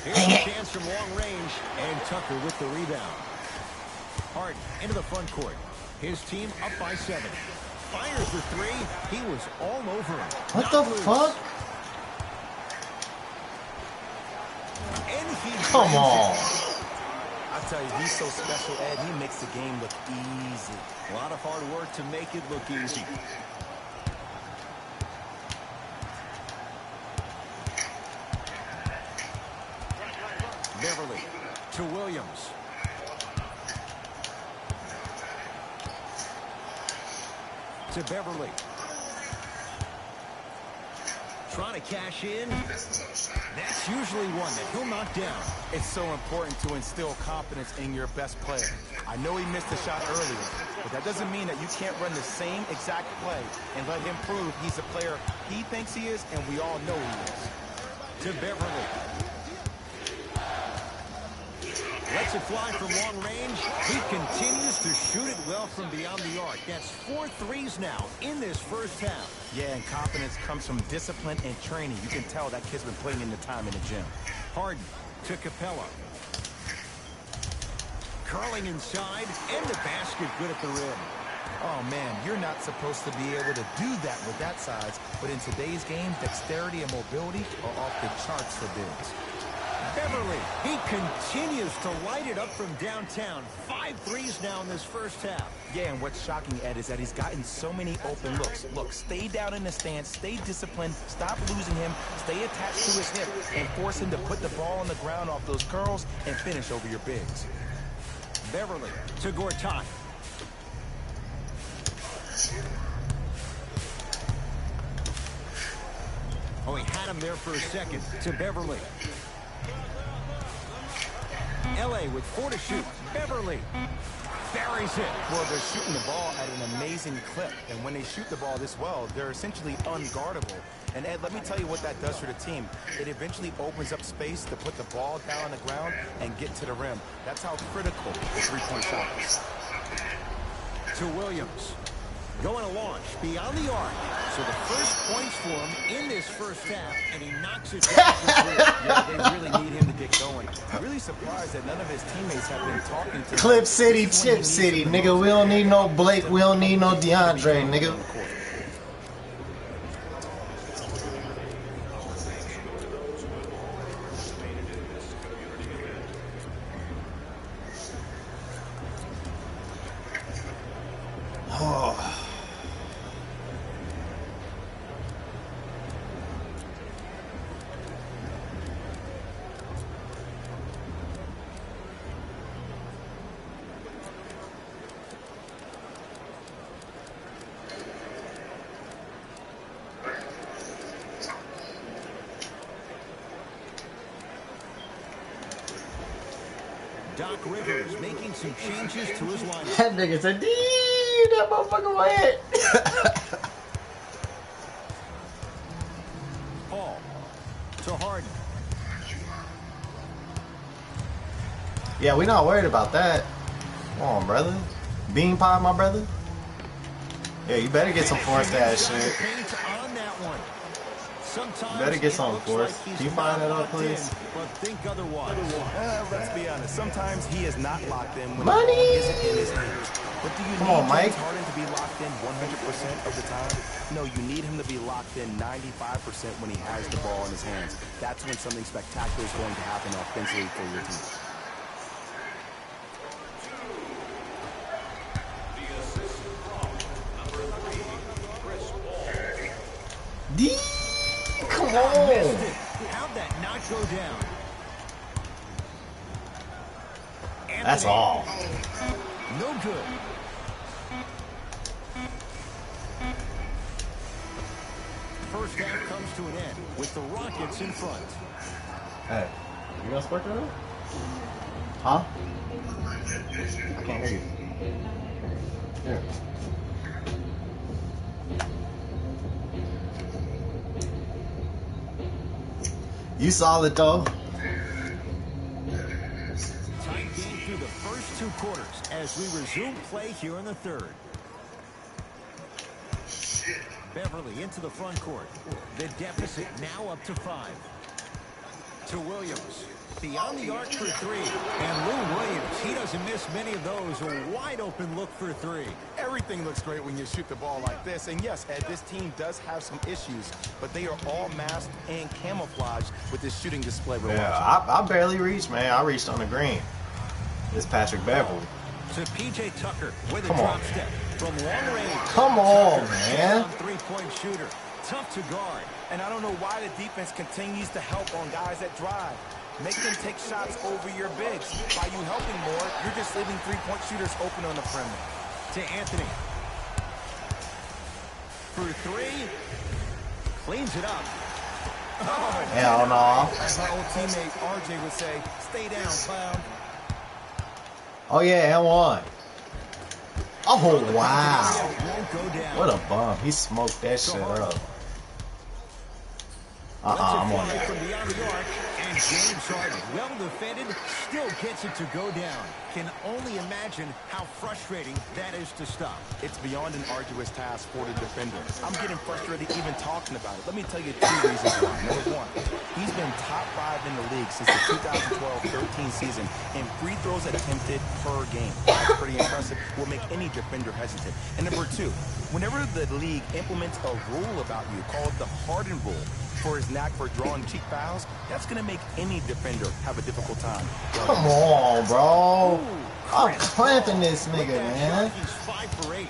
Here's a chance from long range, and Tucker with the rebound. Harden into the front court. His team up by 7. Fires the 3. He was all over him. What the fuck? And he Come on. I tell you, he's so special, Ed. He makes the game look easy. A lot of hard work to make it look easy. Beverly to Williams. To Beverly. Trying to cash in. That's usually one that he'll knock down. It's so important to instill confidence in your best player. I know he missed a shot earlier, but that doesn't mean that you can't run the same exact play and let him prove he's the player he thinks he is, and we all know he is. To Beverly. Lets it fly from long range. He continues to shoot it well from beyond the arc. That's 4 threes now in this first half. Yeah, and confidence comes from discipline and training. You can tell that kid's been putting in the time in the gym. Harden to Capella. Curling inside, and the basket good at the rim. Oh, man, you're not supposed to be able to do that with that size, but in today's game, dexterity and mobility are off the charts for bigs. Beverly, he continues to light it up from downtown. 5 threes now in this first half. Yeah, and what's shocking, Ed, is that he's gotten so many open looks. Look, stay down in the stance, stay disciplined, stop losing him, stay attached to his hip, and force him to put the ball on the ground off those curls and finish over your bigs. Beverly to Gortat. Oh, he had him there for a second. To Beverly. L.A. with 4 to shoot. Beverly buries it. Well, they're shooting the ball at an amazing clip, and when they shoot the ball this well, they're essentially unguardable. And Ed, let me tell you what that does for the team. It eventually opens up space to put the ball down on the ground and get to the rim. That's how critical the three-point shot is. To Williams. Going to launch beyond the arc. So the first points for him in this first half, and he knocks it down. Yeah, they really need him to get going. I'm really surprised that none of his teammates have been talking to him. Clip City, Chip City, nigga. We don't need no Blake. We don't need no DeAndre, nigga. Oh. Doc Rivers making some changes to his lineup. That nigga said, that motherfucker went. Paul to Harden. Yeah, we not worried about that. Come on, brother. Bean pie, my brother. Yeah, you better get some forced ass shit. On that one. Sometimes Better get something for us. like Can you find that out, please? But think otherwise. Let's be honest. Sometimes he is not locked in when Money! the ball isn't in his hands. But do you Come need on, Mike. James Harden to be locked in 100% of the time? No, you need him to be locked in 95% when he has the ball in his hands. That's when something spectacular is going to happen offensively for your team. That's all. No good. First half comes to an end with the Rockets in front. Hey, you gonna spark that? Huh? I can't hear you. Here. You solid though. Tight game through the first 2 quarters as we resume play here in the third. Beverly into the front court. The deficit now up to 5. To Williams. Beyond the arc for 3. And Lou Williams, he doesn't miss many of those. A wide open look for 3. Everything looks great when you shoot the ball like this. And yes, Ed, this team does have some issues, but they are all masked and camouflaged with this shooting display we're Yeah, watching. I barely reached, man. I reached on the green. It's Patrick Beverly. To P.J. Tucker with a Come drop on, step from long range. Come on, Tucker, man. Three-point shooter. Tough to guard. And I don't know why the defense continues to help on guys that drive. Make them take shots over your bigs. By you helping more, you're just leaving three-point shooters open on the perimeter. To Anthony. For 3. Cleans it up. Oh, Hell no. as my old teammate RJ would say, stay down, clown. Oh yeah, and one. Oh wow. Won't go down. What a bum. He smoked that shit up. I'm on that. From beyond the arc, and James Harden, well defended, still gets it to go down. Can only imagine how frustrating that is to stop. It's beyond an arduous task for the defender. I'm getting frustrated even talking about it. Let me tell you 2 reasons why. Number 1, he's been top 5 in the league since the 2012-13 season in free throws attempted per game. That's pretty impressive. Will make any defender hesitant. And number 2, whenever the league implements a rule about you called the Harden rule, for his knack for drawing cheap fouls, that's going to make any defender have a difficult time. Come on, bro. I'm clamping this nigga, man. He's 5 for 8.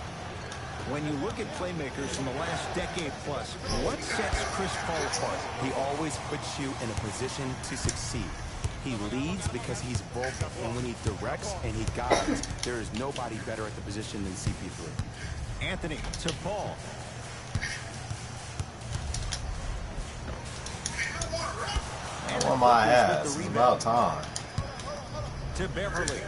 When you look at playmakers from the last decade plus, what sets Chris Paul apart? He always puts you in a position to succeed. He leads because he's vocal, and when he directs and he guides, there is nobody better at the position than CP3. Anthony to Paul. I want my ass. It's about time. To Beverly.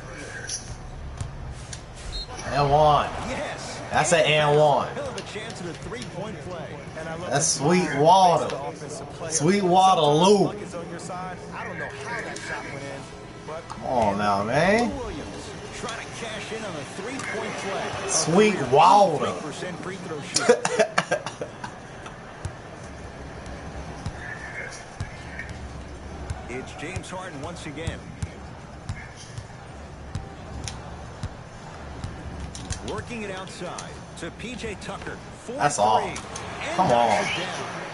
And one. Yes. That's an and one. He'll have a chance at a 3-point play. And I love That's the Sweetwater. the offensive player. Sweetwater Sometimes Lou. the luck is on your side. I don't know how that shot went in, but Come on now, man. Williams trying to cash in on a 3-point play. Sweetwater. 3% free throw shoot. It's James Harden once again. Working it outside to P.J. Tucker. That's all. Come on.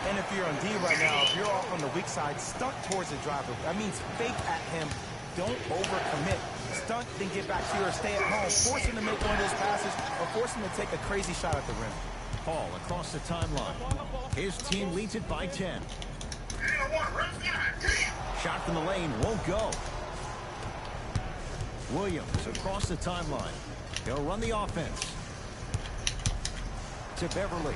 And if you're on D right now, if you're off on the weak side, stunt towards the driver. That means fake at him. Don't overcommit. Stunt, then get back to you or stay at home. Force him to make one of those passes or force him to take a crazy shot at the rim. Paul across the timeline. His team leads it by 10. Shot from the lane won't go. Williams across the timeline. He'll run the offense. To Beverly.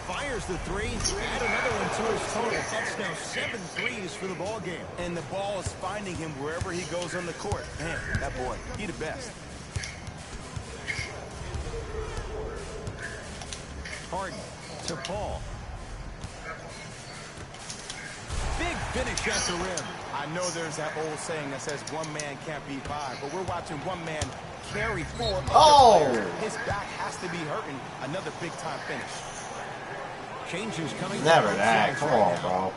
Fires the 3. Add another one to his total. That's now 7 threes for the ball game. And the ball is finding him wherever he goes on the court. Man, that boy, he the best. Harden to Paul. Big finish at the rim. I know there's that old saying that says one man can't beat 5, but we're watching one man carry 4 other players. His back has to be hurting. Another big-time finish. Changes coming. Never that. Come on, bro.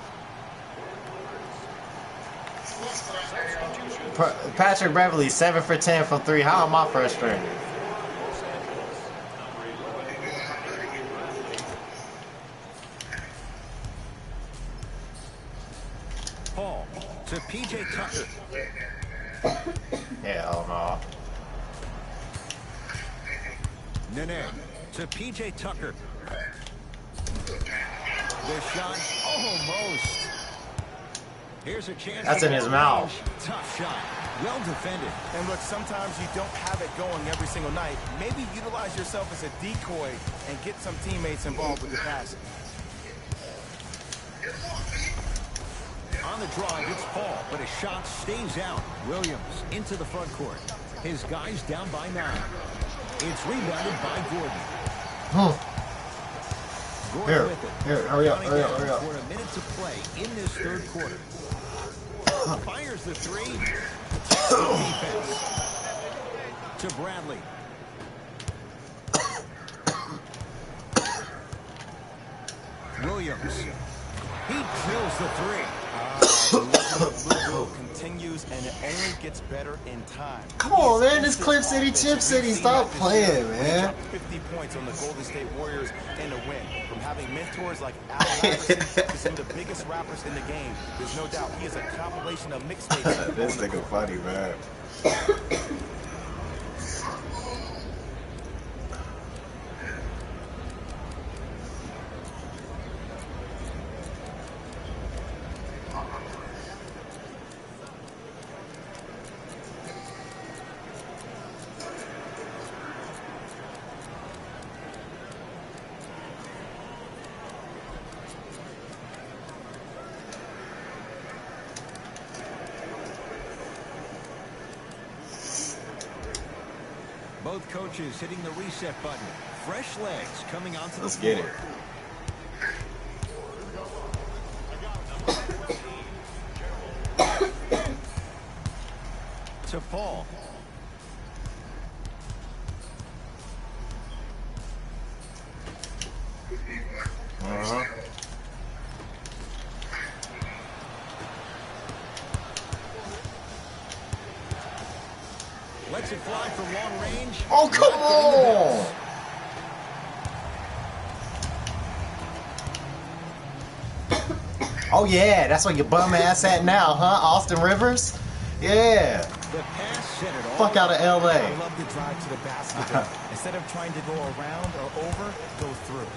Patrick Beverly, 7 for 10 from 3. How am I frustrated? Paul to P.J. Tucker. Hell no. Nene to P.J. Tucker. The shot almost. Here's a chance. That's in his mouth. Tough shot. Well defended. And look, sometimes you don't have it going every single night. Maybe utilize yourself as a decoy and get some teammates involved with your passing. On the drive, it's Paul, but his shot stays out. Williams into the front court. His guys down by 9. It's rebounded by Gordon. Gordon with it. Here, hurry up. For a minute to play in this third quarter. Fires the 3. Defense. To Bradley. Williams. He drills the 3. The continues, and it only gets better in time. Come on, man. This Cliff City, Chip City. Stop playing, man. 50 points on the Golden State Warriors in a win. From having mentors like Al Iverson to some of the biggest rappers in the game, there's no doubt he is a compilation of mixtapes. This nigga funny, man. Both coaches hitting the reset button. Fresh legs coming onto the floor. Let's get it. To Paul. Lets it fly from long range. Oh, come on! Oh, yeah. That's where your bum ass at now, huh? Austin Rivers? Yeah. The pass set it all. Fuck out of L.A. I love the drive to the basket. Instead of trying to go around or over, go through.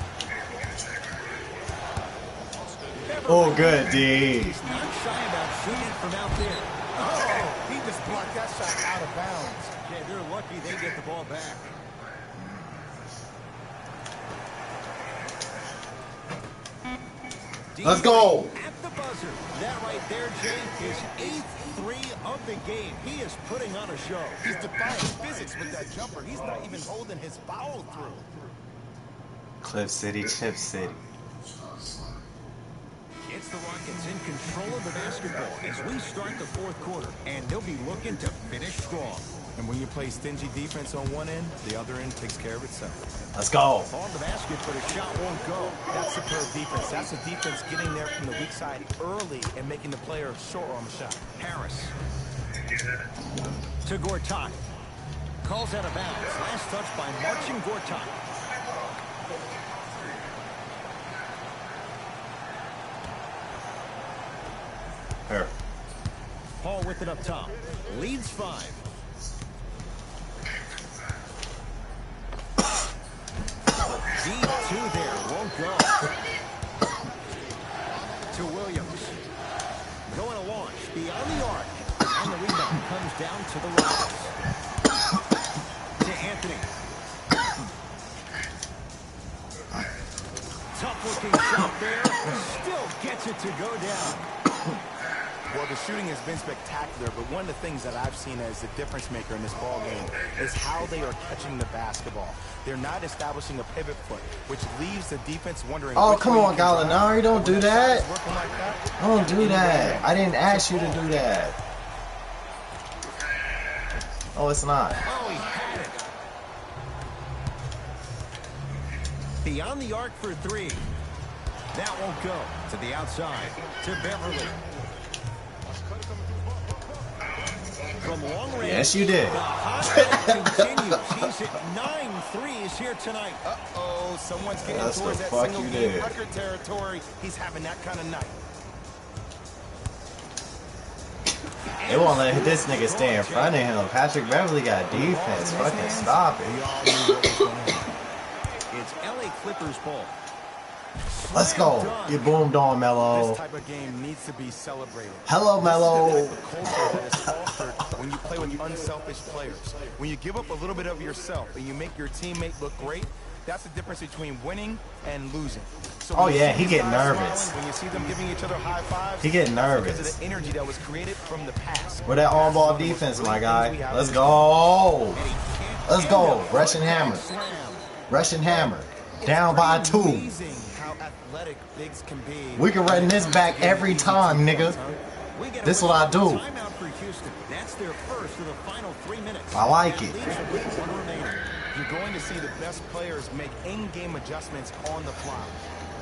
Oh, good, D. He's not shy about shooting from out there. Oh, he just blocked that shot out of bounds. Yeah, they're lucky they get the ball back. Let's go. At the buzzer. That right there, Jay, is 8th 3 of the game. He is putting on a show. He's defying physics with that jumper. He's not even holding his foul through. Cliff City, Chip City. It's the Rockets in control of the basketball as we start the fourth quarter, and they'll be looking to finish strong. And when you play stingy defense on one end, the other end takes care of itself. Let's go. On the basket, but a shot won't go. That's superb defense. That's a defense getting there from the weak side early and making the player short on the shot. Harris. To Gortat. Calls out of bounds. Last touch by Marcin Gortat. Here. Paul with it up top. Leads 5. Deep 2 there. Won't go. To Williams. Going to launch beyond the arc. And the rebound comes down to the Rockets. To Anthony. Tough-looking shot there. Still gets it to go down. Well, the shooting has been spectacular, but one of the things that I've seen as the difference maker in this ball game is how they are catching the basketball. They're not establishing a pivot foot, which leaves the defense wondering. Oh, which come way on, you can drive. Gallinari. Don't do When that. shot is working like that, Don't do that. I didn't ask you to do that. Oh, it's not. Oh, he had it. Beyond the arc for 3. That won't go. To the outside. To Beverly. From long range. Yes, you did. The hot continues. He's hit 9 threes here tonight. Uh-oh, someone's getting That's towards the that fuck single you game did. record territory. He's having that kind of night. They won't let this nigga stay in front of him. Patrick Beverly got defense. Fucking stop We it. all knew what was going on. It's LA Clippers ball. Let's go. Get boomed on, Melo. This type of game needs to be celebrated. Hello, Melo. This is the type of culture that is fostered when you play with unselfish players. When you give up a little bit of yourself and you make your teammate look great, that's the difference between winning and losing. So Oh yeah, he getting nervous. Smiling, when you see them giving each other high fives, He getting nervous. because of the energy that was created from the past. With that on ball defense, my guy. Let's go. Let's go. Russian hammer. Russian hammer. Down by 2. Amazing how athletic bigs can be. We can run this back every time, nigga. This is what I do. Timeout for Houston. That's their first of the final 3 minutes. I like it. One remaining. You're going to see the best players make in-game adjustments on the fly.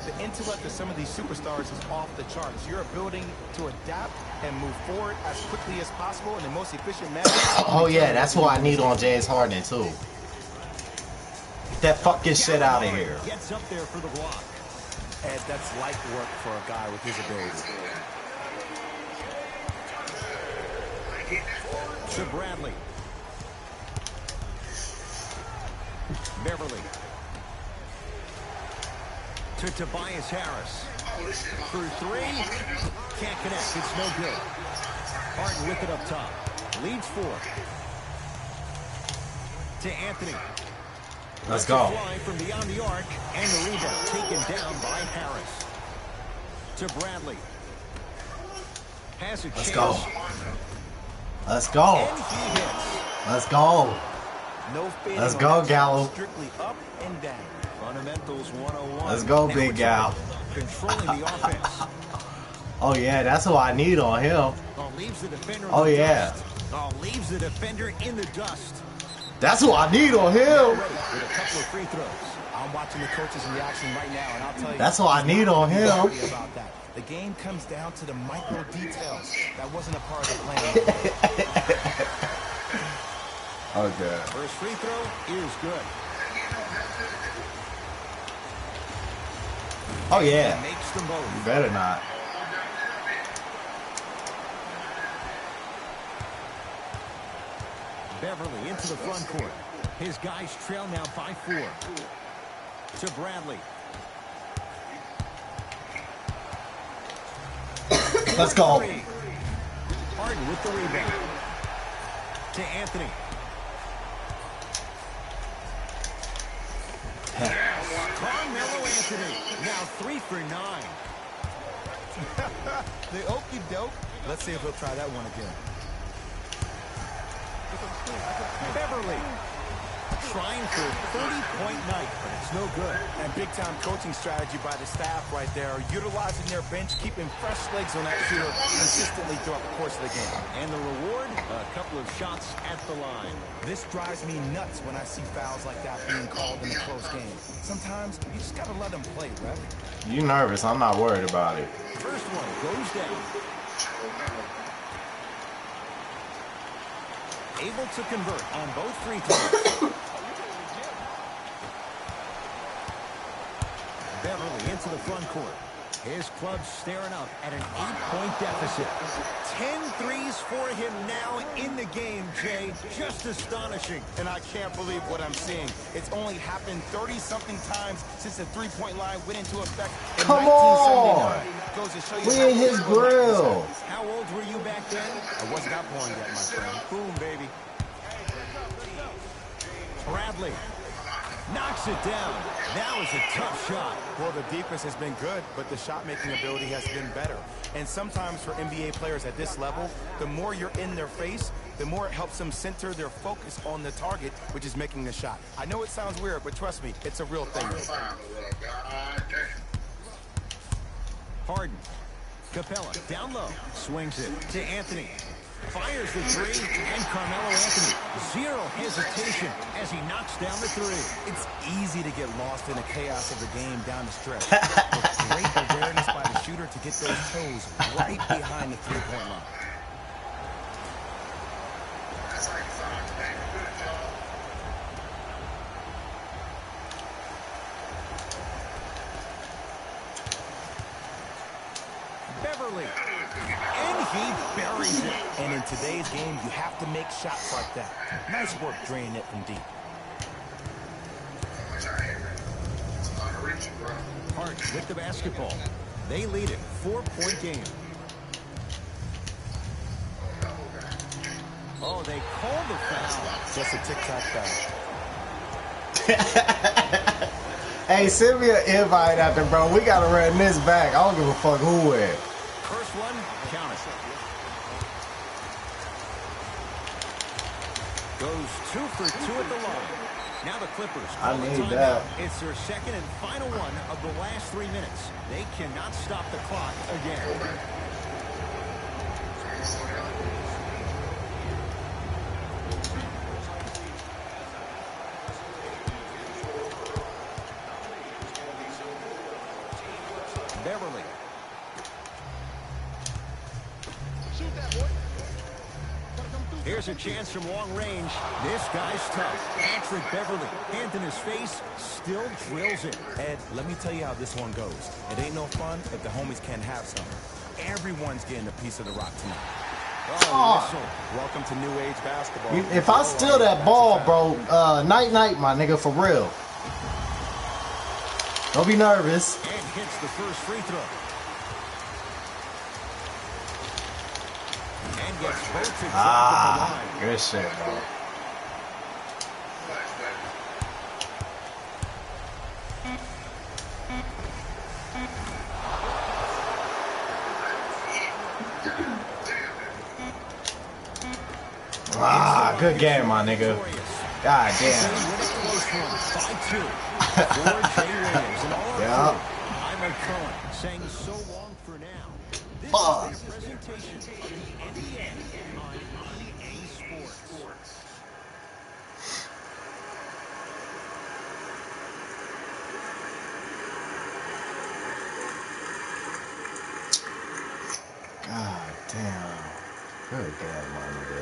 The intellect of some of these superstars is off the charts. Your ability to adapt and move forward as quickly as possible in the most efficient manner. Oh yeah, that's what I need on James Harden too. Get that fucking shit out of here. Gets up there for the block. Ed, that's light work for a guy with his ability. To Bradley. Beverly. To Tobias Harris. Through 3. Can't connect. It's no good. Harden with it up top. Leads 4. To Anthony. Let's go. Fly from beyond the arc. And the rebound taken down by Harris. To Bradley. Has a Let's chance. go. Let's go. And he hits. Let's go. No fading Let's on go, that Gallo. shot, strictly up and down. Fundamentals 101. Let's go, Now big it's gal. Controlling the offense. Oh yeah, that's what I need on him. Leaves the defender in Oh the yeah. dust. Leaves the defender in the dust. That's what I need on him. Ready with a couple of free throws. I'm watching the coach's reaction right now, and I'll tell you. That's what I need on him. Sorry about that. The game comes down to the micro details. That wasn't a part of the plan. Okay. First free throw is good. Oh yeah. Makes them both. You better not. Beverly into the front court. His guys trail now by 4. To Bradley. Let's go. Harden with the rebound. To Anthony. Carmelo Anthony. Now 3 for 9. The okey doke. Let's see if he'll try that one again. Beverly. Trying for a 30-point night, but it's no good. And big-time coaching strategy by the staff right there, utilizing their bench, keeping fresh legs on that shooter consistently throughout the course of the game. And the reward, a couple of shots at the line. This drives me nuts when I see fouls like that being called in a close game. Sometimes you just gotta let them play, Rev. You nervous? I'm not worried about it. First one goes down. Able to convert on both free throws. Beverly into the front court. His club staring up at an 8-point deficit. 10 threes for him now in the game, Jay. Just astonishing. And I can't believe what I'm seeing. It's only happened 30-something times since the three-point line went into effect in Come 1979. Goes to show you We how in his critical grill. How old were you back then? I wasn't that born yet, my friend. Boom, baby. Bradley knocks it down. That was a tough shot. Well, the defense has been good, but the shot-making ability has been better. And sometimes for NBA players at this level, the more you're in their face, the more it helps them center their focus on the target, which is making the shot. I know it sounds weird, but trust me, it's a real thing. Harden. Capella down low. Swings it to Anthony. Fires the 3, and Carmelo Anthony. Zero hesitation as he knocks down the 3. It's easy to get lost in the chaos of the game down the stretch. But great awareness by the shooter to get those toes right behind the three-point line. Beverly. And he buries it. And in today's game, you have to make shots like that. Nice work draining it from deep. start with the basketball. They lead it, 4-point game. Oh, they called the foul. Just a tic-tac foul. Hey, send me an invite out there, bro. We gotta run this back. I don't give a fuck who it. First one, count it. Goes 2 for 2 at the line. Now the Clippers. I need that. It's their second and final one of the last 3 minutes. They cannot stop the clock again. Beverly. Here's a chance from long range. This guy's tough. Patrick Beverly, hand in his face, still drills it. Ed, let me tell you how this one goes. It ain't no fun if the homies can't have some. Everyone's getting a piece of the rock tonight. Oh, whistle. Welcome to New Age basketball. If I steal that ball, bro, night, my nigga, for real. Don't be nervous. And hits the first free throw. And gets both to drop at the line. Good shit, bro. Good game, my nigga. God damn. Yeah. I'm Cohen saying so long for now. This Fuck. is a presentation of the NBA on EA Sports. God damn. Good game, my nigga.